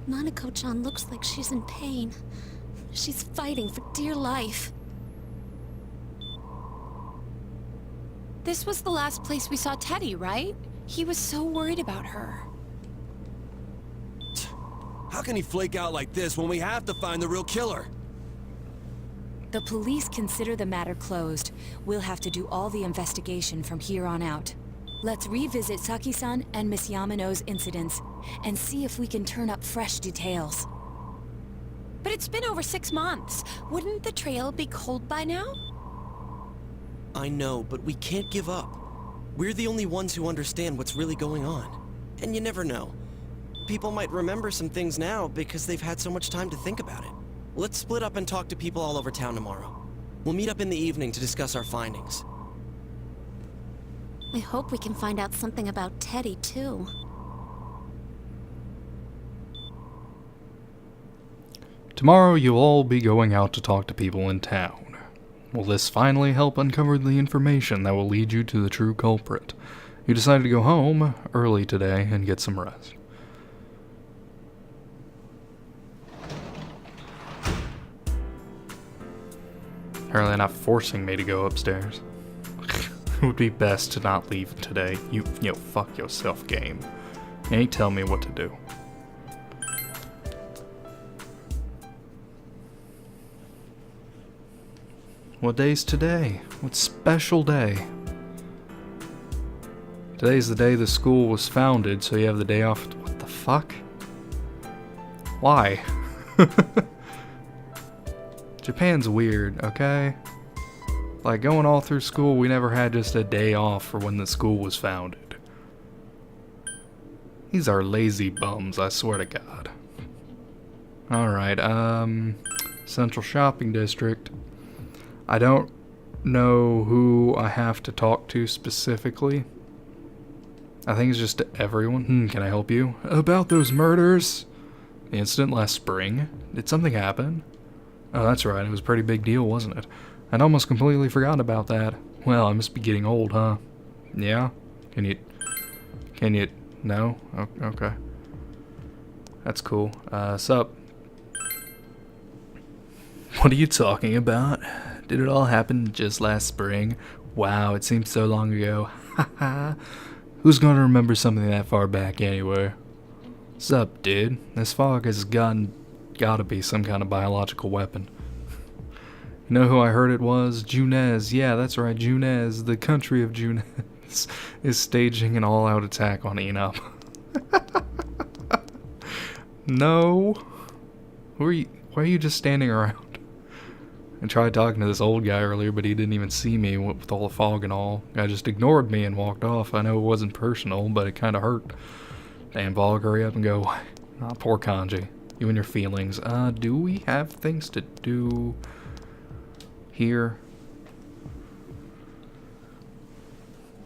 Nanako-chan looks like she's in pain. She's fighting for dear life. This was the last place we saw Teddy, right? He was so worried about her. How can he flake out like this when we have to find the real killer? The police consider the matter closed. We'll have to do all the investigation from here on out. Let's revisit Saki-san and Miss Yamano's incidents, and see if we can turn up fresh details. But it's been over 6 months. Wouldn't the trail be cold by now? I know, but we can't give up. We're the only ones who understand what's really going on. And you never know. People might remember some things now because they've had so much time to think about it. Let's split up and talk to people all over town tomorrow. We'll meet up in the evening to discuss our findings. I hope we can find out something about Teddy, too. Tomorrow you'll all be going out to talk to people in town. Will this finally help uncover the information that will lead you to the true culprit? You decided to go home early today and get some rest. Apparently they're not forcing me to go upstairs. It would be best to not leave today. You know, fuck yourself, game. You ain't tell me what to do. What day's today? What special day? Today's the day the school was founded, so you have the day off. What the fuck? Why? Japan's weird, okay? Like, going all through school, we never had just a day off for when the school was founded. These are lazy bums, I swear to God. Alright, Central Shopping District. I don't know who I have to talk to specifically. I think it's just to everyone. Can I help you? About those murders? The incident last spring? Did something happen? Oh, that's right. It was a pretty big deal, wasn't it? I'd almost completely forgotten about that. Well, I must be getting old, huh? Yeah? Can you... No? Okay. That's cool. Sup? What are you talking about? Did it all happen just last spring? Wow, it seems so long ago. Haha. Who's gonna remember something that far back anyway? Sup, dude? This fog has gotta be some kind of biological weapon. You know who I heard it was? Junez. Yeah, that's right, Junez. The country of Junez is staging an all-out attack on Enop. No. Why are you just standing around? I tried talking to this old guy earlier, but he didn't even see me with all the fog and all. Guy just ignored me and walked off. I know it wasn't personal, but it kind of hurt. Damn, Vogue, hurry up and go. Ah, poor Kanji. You and your feelings. Do we have things to do here?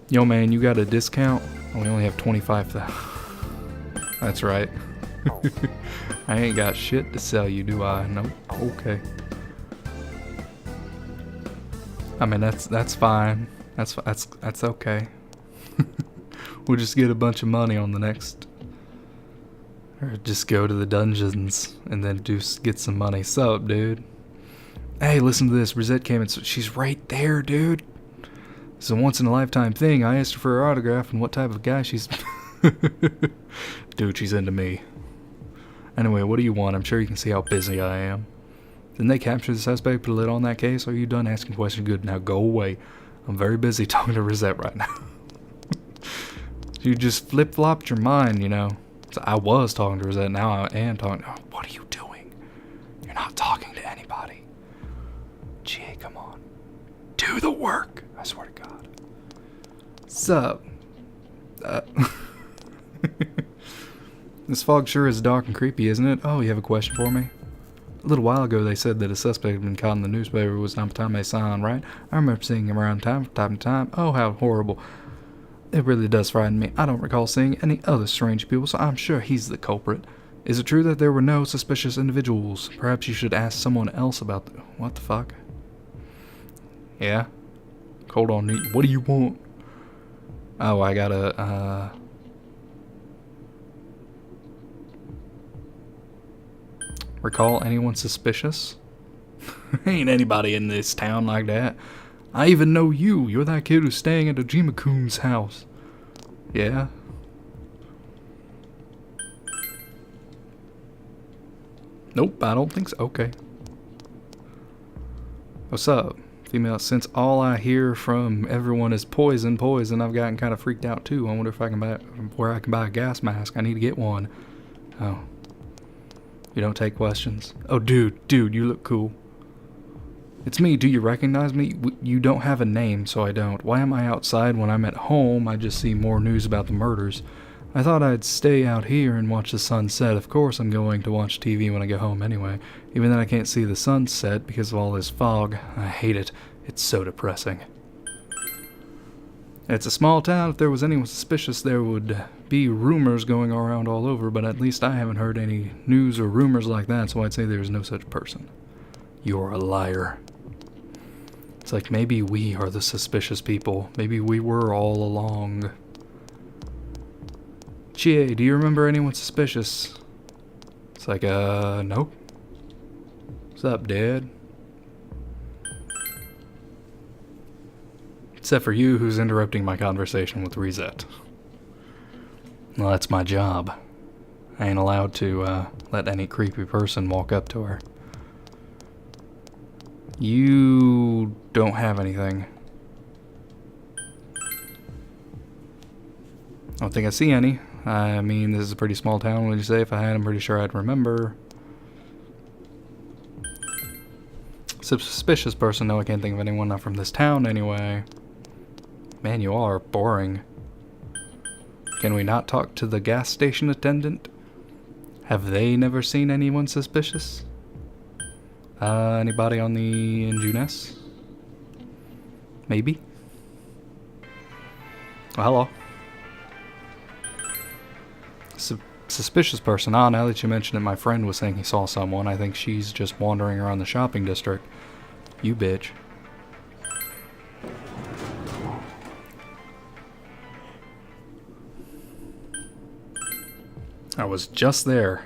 Yo, man, you got a discount? We only have 25,000. That's right. I ain't got shit to sell you, do I? Nope. Okay. I mean, that's fine. That's okay. We'll just get a bunch of money on the next, or just go to the dungeons and then get some money. Sup, dude? Hey, listen to this. Rosette came and she's right there, dude. It's a once in a lifetime thing. I asked her for her autograph and what type of guy she's. Dude, she's into me. Anyway, what do you want? I'm sure you can see how busy I am. Didn't they capture the suspect, put a lid on that case? Are you done asking questions? Good, now go away. I'm very busy talking to Rosette right now. You just flip-flopped your mind, you know. So I was talking to Rosette, now I am talking. Oh, what are you doing? You're not talking to anybody. Gee, come on. Do the work. I swear to God. Sup? This fog sure is dark and creepy, isn't it? Oh, you have a question for me? A little while ago, they said that a suspect had been caught in the newspaper. It was Namatame-san, right? I remember seeing him around town from time to time. Oh, how horrible. It really does frighten me. I don't recall seeing any other strange people, so I'm sure he's the culprit. Is it true that there were no suspicious individuals? Perhaps you should ask someone else about the... What the fuck? Yeah? Hold on, what do you want? Oh, I gotta, recall anyone suspicious? Ain't anybody in this town like that. I even know you. You're that kid who's staying at Ojima-kun's house. Yeah? Nope, I don't think so. Okay. What's up? Female, since all I hear from everyone is poison, I've gotten kind of freaked out too. I wonder if I can buy where I can buy a gas mask. I need to get one. Oh. You don't take questions? Oh, dude, you look cool. It's me. Do you recognize me? You don't have a name, so I don't. Why am I outside when I'm at home? I just see more news about the murders. I thought I'd stay out here and watch the sunset. Of course I'm going to watch TV when I get home anyway. Even then I can't see the sunset because of all this fog. I hate it. It's so depressing. It's a small town. If there was anyone suspicious, there would be rumors going around all over, but at least I haven't heard any news or rumors like that, so I'd say there's no such person. You're a liar. It's like maybe we are the suspicious people. Maybe we were all along. Chie, do you remember anyone suspicious? It's like, nope. What's up, Dad? Except for you, who's interrupting my conversation with Reset. Well, that's my job. I ain't allowed to, let any creepy person walk up to her. You don't have anything. I don't think I see any. I mean, this is a pretty small town. What did you say? If I had, I'm pretty sure I'd remember. Suspicious person? No, I can't think of anyone. Not from this town, anyway. Man, you all are boring. Can we not talk to the gas station attendant? Have they never seen anyone suspicious? Anybody on the Injunes? Maybe? Oh, hello. Suspicious person. Ah, now that you mention it, my friend was saying he saw someone. I think she's just wandering around the shopping district. You bitch. I was just there.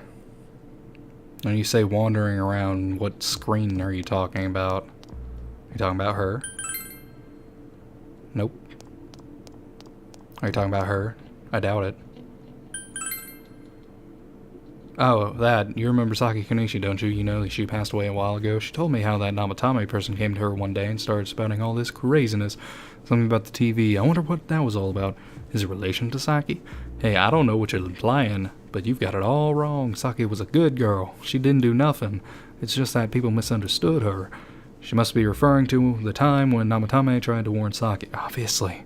When you say wandering around, what screen are you talking about? Are you talking about her? Nope. Are you talking about her? I doubt it. Oh, that. You remember Saki Kunishi, don't you? You know, she passed away a while ago. She told me how that Namatame person came to her one day and started spouting all this craziness. Something about the TV. I wonder what that was all about. His relation to Saki? Hey, I don't know what you're implying, but you've got it all wrong. Saki was a good girl. She didn't do nothing. It's just that people misunderstood her. She must be referring to the time when Namatame tried to warn Saki. Obviously.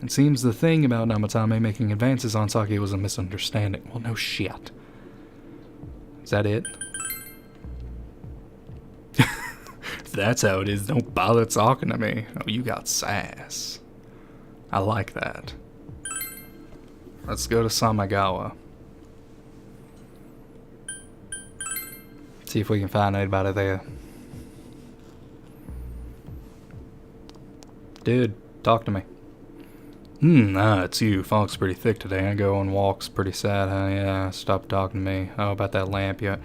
It seems the thing about Namatame making advances on Saki was a misunderstanding. Well, no shit. Is that it? If that's how it is, don't bother talking to me. Oh, you got sass. I like that. Let's go to Samagawa. See if we can find anybody there. Dude, talk to me. It's you. Fog's pretty thick today. I go on walks. Pretty sad, huh? Yeah, stop talking to me. Oh, about that lamp, yeah.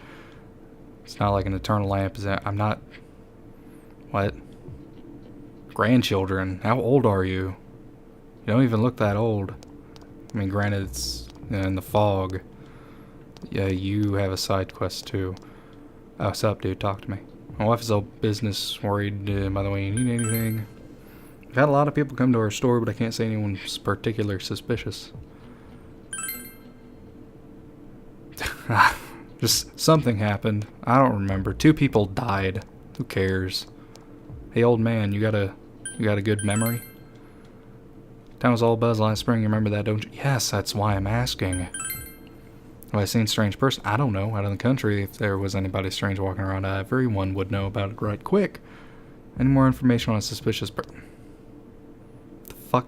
It's not like an eternal lamp, is that? I'm not... What? Grandchildren? How old are you? You don't even look that old. I mean, granted, it's in the fog. Yeah, you have a side quest, too. Oh, what's up, dude? Talk to me. My wife is all business worried. By the way, you need anything? We've had a lot of people come to our store, but I can't say anyone's particularly suspicious. Just something happened. I don't remember. 2 people died. Who cares? Hey, old man, you got a good memory? Town was all buzz last spring. You remember that, don't you? Yes, that's why I'm asking. Have I seen a strange person? I don't know. Out in the country, if there was anybody strange walking around, everyone would know about it right quick. Any more information on a suspicious person? The fuck?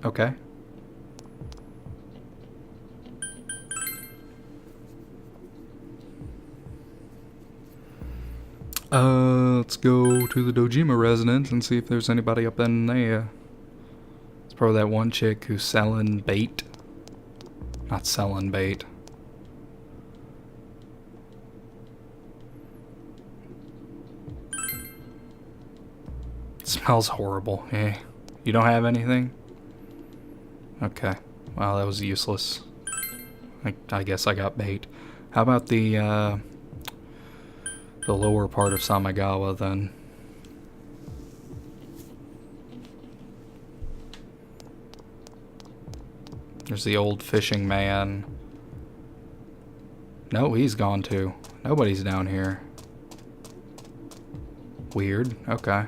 Okay. Let's go to the Dojima residence and see if there's anybody up in there. It's probably that one chick who's selling bait. Not selling bait. That was horrible. Eh. You don't have anything? Okay. Well, that was useless. I guess I got bait. How about the lower part of Samigawa, then? There's the old fishing man. No, he's gone too. Nobody's down here. Weird. Okay.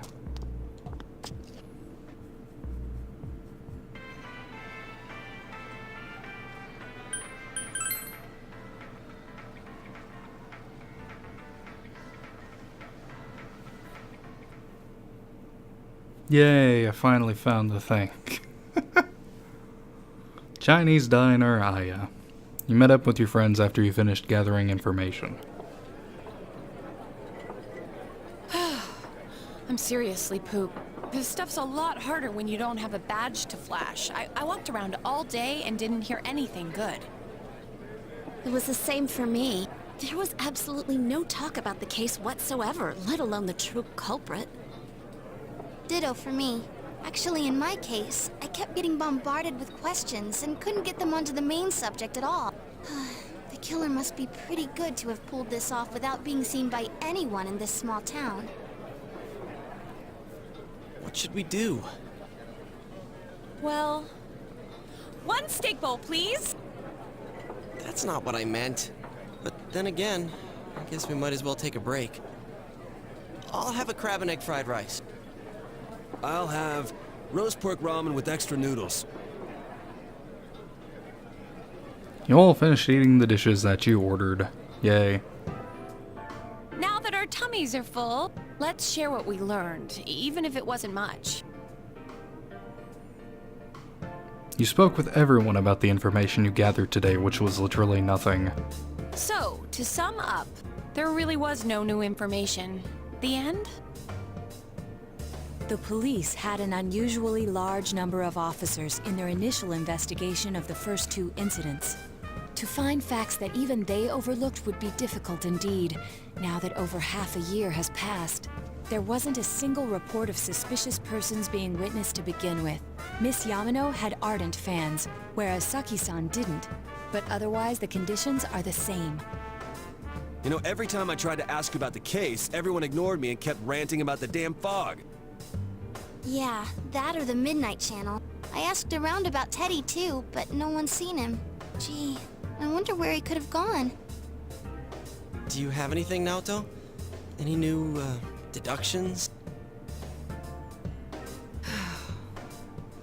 Yay, I finally found the thing. Chinese diner, Aya. You met up with your friends after you finished gathering information. I'm seriously pooped. This stuff's a lot harder when you don't have a badge to flash. I walked around all day and didn't hear anything good. It was the same for me. There was absolutely no talk about the case whatsoever, let alone the true culprit. Ditto for me. Actually, in my case, I kept getting bombarded with questions and couldn't get them onto the main subject at all. The killer must be pretty good to have pulled this off without being seen by anyone in this small town. What should we do? Well, one steak bowl, please. That's not what I meant. But then again, I guess we might as well take a break. I'll have a crab and egg fried rice. I'll have roast pork ramen with extra noodles. You all finished eating the dishes that you ordered. Yay. Now that our tummies are full, let's share what we learned, even if it wasn't much. You spoke with everyone about the information you gathered today, which was literally nothing. So, to sum up, there really was no new information. The end? The police had an unusually large number of officers in their initial investigation of the first two incidents. To find facts that even they overlooked would be difficult indeed, now that over half a year has passed. There wasn't a single report of suspicious persons being witnessed to begin with. Miss Yamano had ardent fans, whereas Saki-san didn't. But otherwise, the conditions are the same. You know, every time I tried to ask about the case, everyone ignored me and kept ranting about the damn fog. Yeah, that or the Midnight Channel. I asked around about Teddy too, but no one's seen him. Gee, I wonder where he could have gone. Do you have anything, Naoto? Any new, deductions?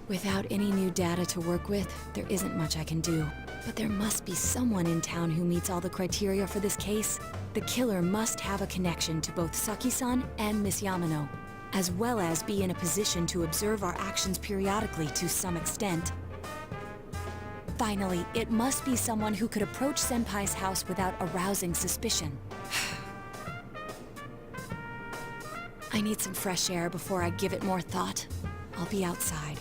Without any new data to work with, there isn't much I can do. But there must be someone in town who meets all the criteria for this case. The killer must have a connection to both Saki-san and Miss Yamano, as well as be in a position to observe our actions periodically to some extent. Finally, it must be someone who could approach Senpai's house without arousing suspicion. I need some fresh air before I give it more thought. I'll be outside.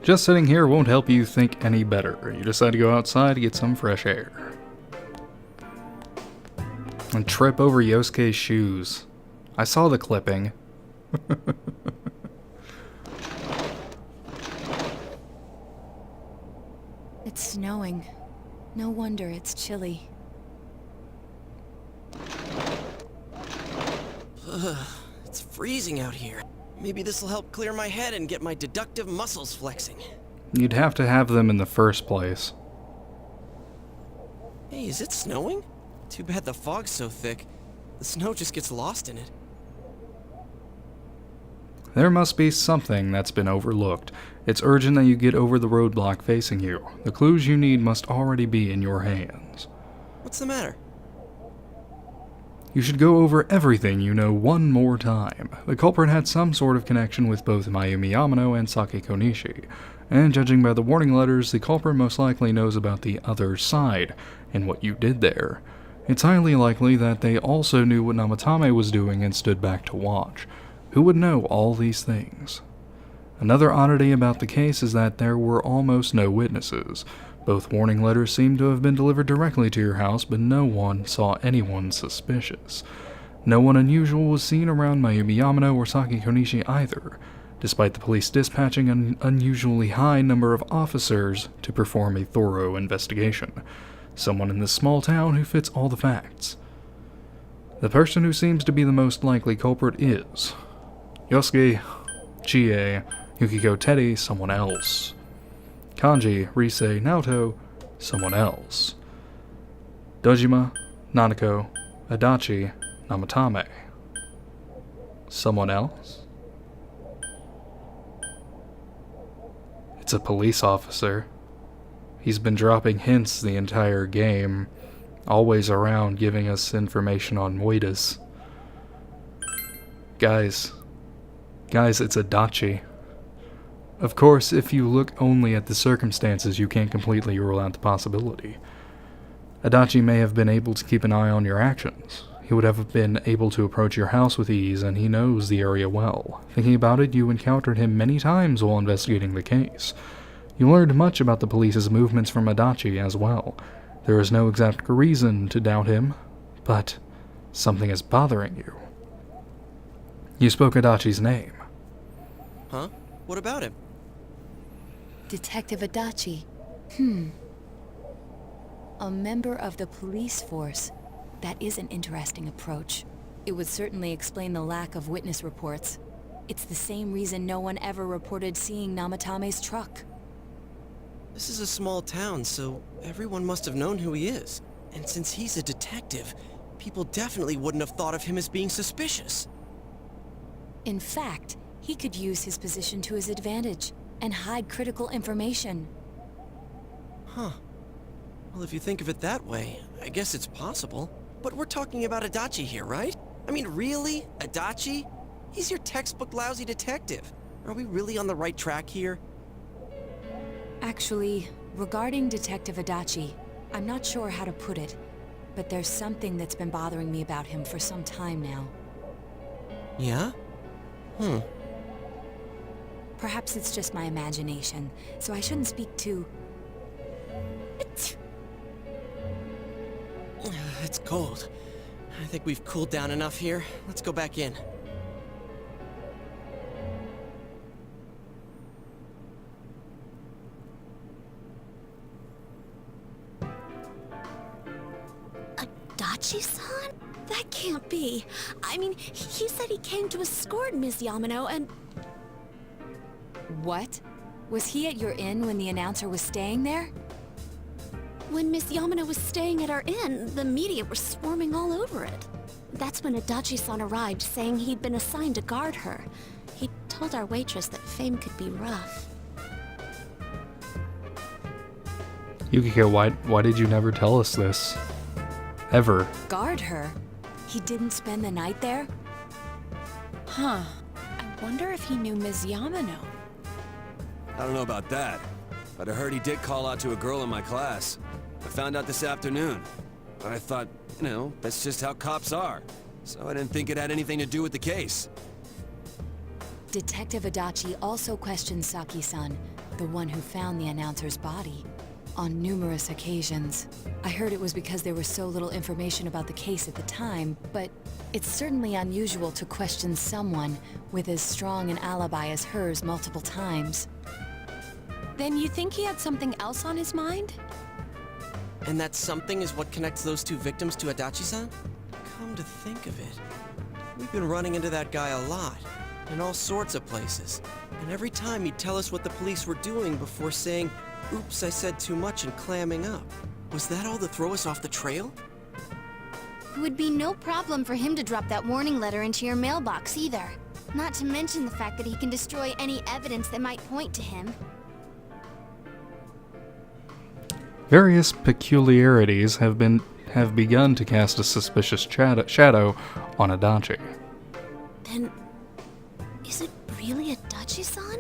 Just sitting here won't help you think any better. You decide to go outside to get some fresh air. And trip over Yosuke's shoes. I saw the clipping. It's snowing. No wonder it's chilly. It's freezing out here. Maybe this'll help clear my head and get my deductive muscles flexing. You'd have to have them in the first place. Hey, is it snowing? Too bad the fog's so thick. The snow just gets lost in it. There must be something that's been overlooked. It's urgent that you get over the roadblock facing you. The clues you need must already be in your hands. What's the matter? You should go over everything you know one more time. The culprit had some sort of connection with both Mayumi Yamano and Saki Konishi, and judging by the warning letters, the culprit most likely knows about the other side and what you did there. It's highly likely that they also knew what Namatame was doing and stood back to watch. Who would know all these things? Another oddity about the case is that there were almost no witnesses. Both warning letters seem to have been delivered directly to your house, but no one saw anyone suspicious. No one unusual was seen around Mayumi Yamano or Saki Konishi either, despite the police dispatching an unusually high number of officers to perform a thorough investigation. Someone in this small town who fits all the facts. The person who seems to be the most likely culprit is Yosuke, Chie, Yukiko Teddy, someone else. Kanji, Rise, Naoto, someone else. Dojima, Nanako, Adachi, Namatame. Someone else? It's a police officer. He's been dropping hints the entire game, always around giving us information on Moitas. Guys, it's Adachi. Of course, if you look only at the circumstances, you can't completely rule out the possibility. Adachi may have been able to keep an eye on your actions. He would have been able to approach your house with ease, and he knows the area well. Thinking about it, you encountered him many times while investigating the case. You learned much about the police's movements from Adachi as well. There is no exact reason to doubt him, but something is bothering you. You spoke Adachi's name. Huh? What about him? Detective Adachi. A member of the police force. That is an interesting approach. It would certainly explain the lack of witness reports. It's the same reason no one ever reported seeing Namatame's truck. This is a small town, so everyone must have known who he is. And since he's a detective, people definitely wouldn't have thought of him as being suspicious. In fact, he could use his position to his advantage and hide critical information. Huh. Well, if you think of it that way, I guess it's possible. But we're talking about Adachi here, right? I mean, really? Adachi? He's your textbook lousy detective. Are we really on the right track here? Actually, regarding Detective Adachi, I'm not sure how to put it, but there's something that's been bothering me about him for some time now. Yeah? Perhaps it's just my imagination, so I shouldn't speak too... It's cold. I think we've cooled down enough here. Let's go back in. Adachi-san? That can't be. I mean, he said he came to escort Ms. Yamano and... What? Was he at your inn when the announcer was staying there? When Miss Yamano was staying at our inn, the media were swarming all over it. That's when Adachi-san arrived, saying he'd been assigned to guard her. He told our waitress that fame could be rough. Yukiko, why did you never tell us this? Ever? Guard her? He didn't spend the night there? Huh. I wonder if he knew Ms. Yamano. I don't know about that, but I heard he did call out to a girl in my class. I found out this afternoon. But I thought, that's just how cops are. So I didn't think it had anything to do with the case. Detective Adachi also questioned Saki-san, the one who found the announcer's body, on numerous occasions. I heard it was because there was so little information about the case at the time, but it's certainly unusual to question someone with as strong an alibi as hers multiple times. Then you think he had something else on his mind? And that something is what connects those two victims to Adachi-san? Come to think of it, we've been running into that guy a lot, in all sorts of places. And every time he'd tell us what the police were doing before saying, "Oops, I said too much," and clamming up. Was that all to throw us off the trail? It would be no problem for him to drop that warning letter into your mailbox either. Not to mention the fact that he can destroy any evidence that might point to him. Various peculiarities have begun to cast a suspicious shadow on Adachi. Then, is it really Adachi-san?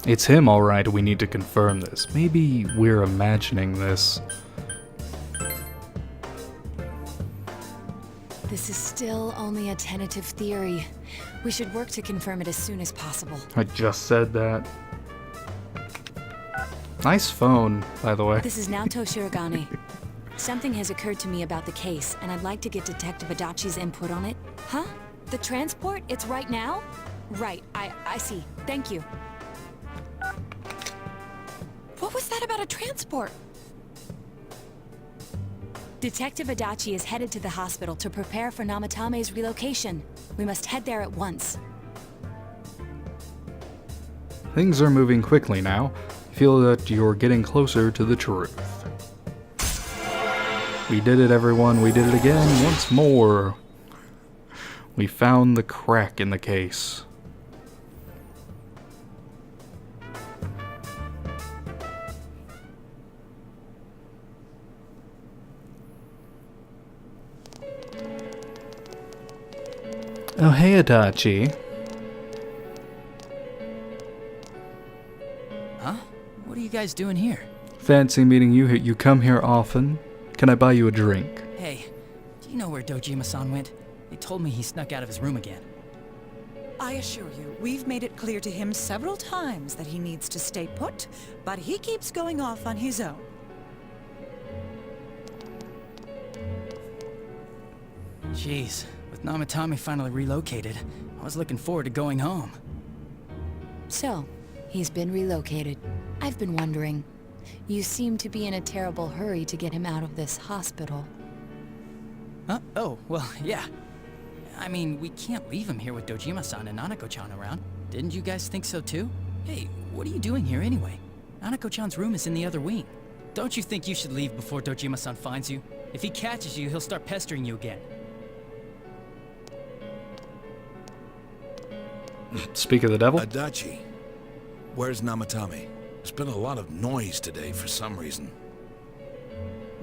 It's him, all right. We need to confirm this. Maybe we're imagining this. This is still only a tentative theory. We should work to confirm it as soon as possible. I just said that. Nice phone, by the way. This is Naoto Shirogane. Something has occurred to me about the case, and I'd like to get Detective Adachi's input on it. Huh? The transport? It's right now? Right, I see. Thank you. What was that about a transport? Detective Adachi is headed to the hospital to prepare for Namatame's relocation. We must head there at once. Things are moving quickly now. I feel that you're getting closer to the truth. We did it, everyone. We did it again, once more. We found the crack in the case. Oh, hey, Adachi. Huh? What are you guys doing here? Fancy meeting you. You come here often. Can I buy you a drink? Hey, do you know where Dojima-san went? They told me he snuck out of his room again. I assure you, we've made it clear to him several times that he needs to stay put, but he keeps going off on his own. Jeez, with Namatame finally relocated, I was looking forward to going home. So, he's been relocated. I've been wondering. You seem to be in a terrible hurry to get him out of this hospital. Huh? Oh, well, yeah. I mean, we can't leave him here with Dojima-san and Nanako-chan around. Didn't you guys think so too? Hey, what are you doing here anyway? Nanako-chan's room is in the other wing. Don't you think you should leave before Dojima-san finds you? If he catches you, he'll start pestering you again. Speak of the devil. Adachi, where's Namatame? There's been a lot of noise today for some reason.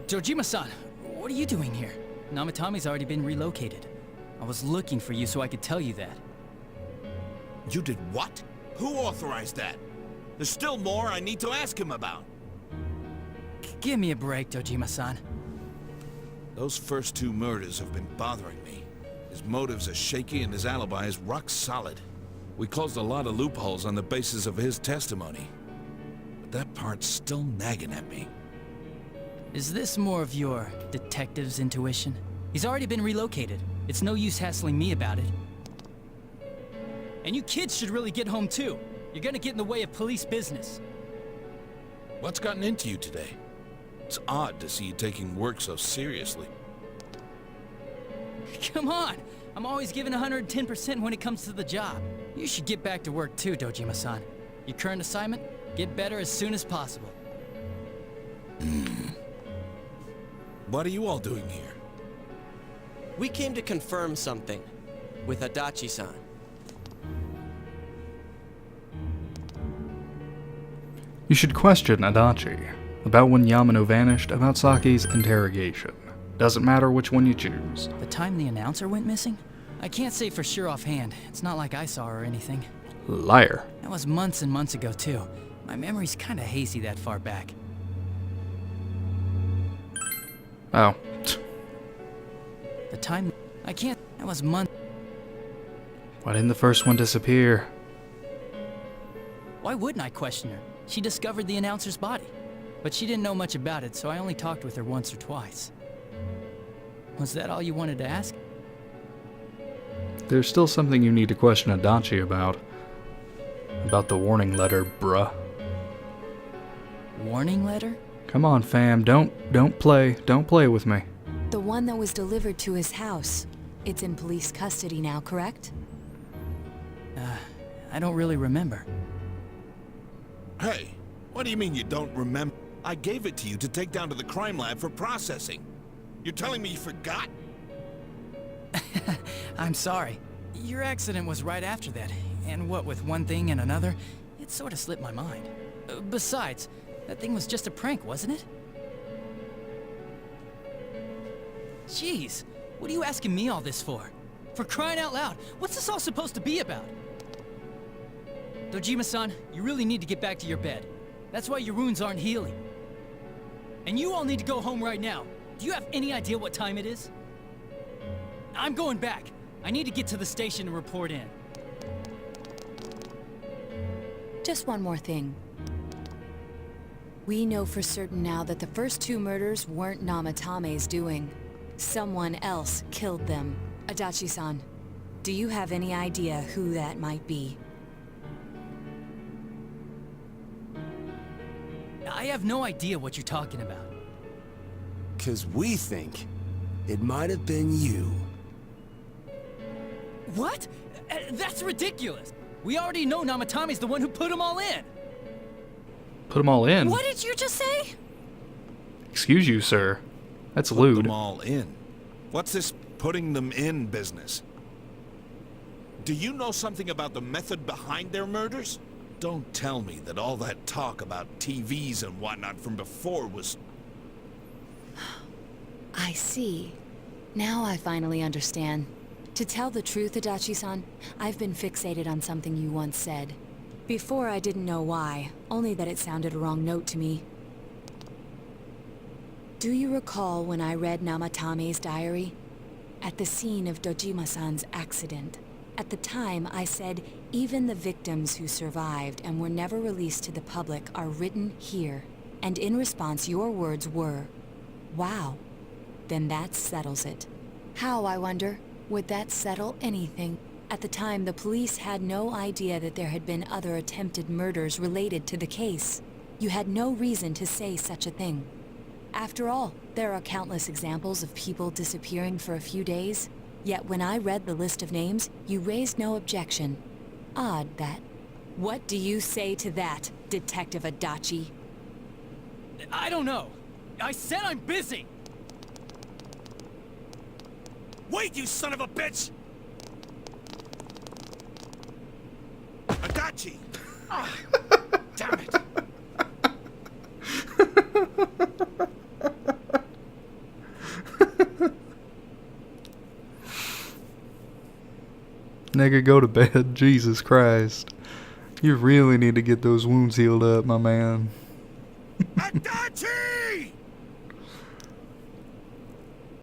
Dojima-san, what are you doing here? Namatame's already been relocated. I was looking for you so I could tell you that. You did what? Who authorized that? There's still more I need to ask him about. Give me a break, Dojima-san. Those first two murders have been bothering me. His motives are shaky and his alibi is rock solid. We closed a lot of loopholes on the basis of his testimony. But that part's still nagging at me. Is this more of your detective's intuition? He's already been relocated. It's no use hassling me about it. And you kids should really get home too. You're gonna get in the way of police business. What's gotten into you today? It's odd to see you taking work so seriously. Come on! I'm always giving 110% when it comes to the job. You should get back to work too, Dojima-san. Your current assignment? Get better as soon as possible. What are you all doing here? We came to confirm something with Adachi-san. You should question Adachi about when Yamano vanished, about Saki's interrogation. Doesn't matter which one you choose. The time the announcer went missing? I can't say for sure offhand. It's not like I saw her or anything. Liar. That was months and months ago too. My memory's kinda hazy that far back. Oh. The time... I can't... That was months... Why didn't the first one disappear? Why wouldn't I question her? She discovered the announcer's body. But she didn't know much about it, so I only talked with her once or twice. Was that all you wanted to ask? There's still something you need to question Adachi about. About the warning letter, bruh. Warning letter? Come on, fam. Don't play with me. The one that was delivered to his house. It's in police custody now, correct? I don't really remember. Hey, what do you mean you don't remember? I gave it to you to take down to the crime lab for processing. You're telling me you forgot? I'm sorry. Your accident was right after that, and what with one thing and another, it sort of slipped my mind. Besides, that thing was just a prank, wasn't it? Jeez, what are you asking me all this for? For crying out loud, what's this all supposed to be about? Dojima-san, you really need to get back to your bed. That's why your wounds aren't healing. And you all need to go home right now. Do you have any idea what time it is? I'm going back. I need to get to the station and report in. Just one more thing. We know for certain now that the first 2 murders weren't Namatame's doing. Someone else killed them. Adachi-san, do you have any idea who that might be? I have no idea what you're talking about. 'Cause we think it might have been you. What? That's ridiculous! We already know Namatame's the one who put them all in! Put them all in? What did you just say? Excuse you, sir. That's Put lewd. them all in. What's this putting them in business? Do you know something about the method behind their murders? Don't tell me that all that talk about TVs and whatnot from before was... I see. Now I finally understand. To tell the truth, Adachi-san, I've been fixated on something you once said. Before I didn't know why, only that it sounded a wrong note to me. Do you recall when I read Namatame's diary? At the scene of Dojima-san's accident. At the time, I said, even the victims who survived and were never released to the public are written here. And in response, your words were, wow. Then that settles it. How, I wonder? Would that settle anything? At the time, the police had no idea that there had been other attempted murders related to the case. You had no reason to say such a thing. After all, there are countless examples of people disappearing for a few days. Yet when I read the list of names, you raised no objection. Odd, that. What do you say to that, Detective Adachi? I don't know. I said I'm busy! Wait, you son of a bitch! Adachi! Ah, damn it! Nigga, go to bed. Jesus Christ. You really need to get those wounds healed up, my man. Adachi!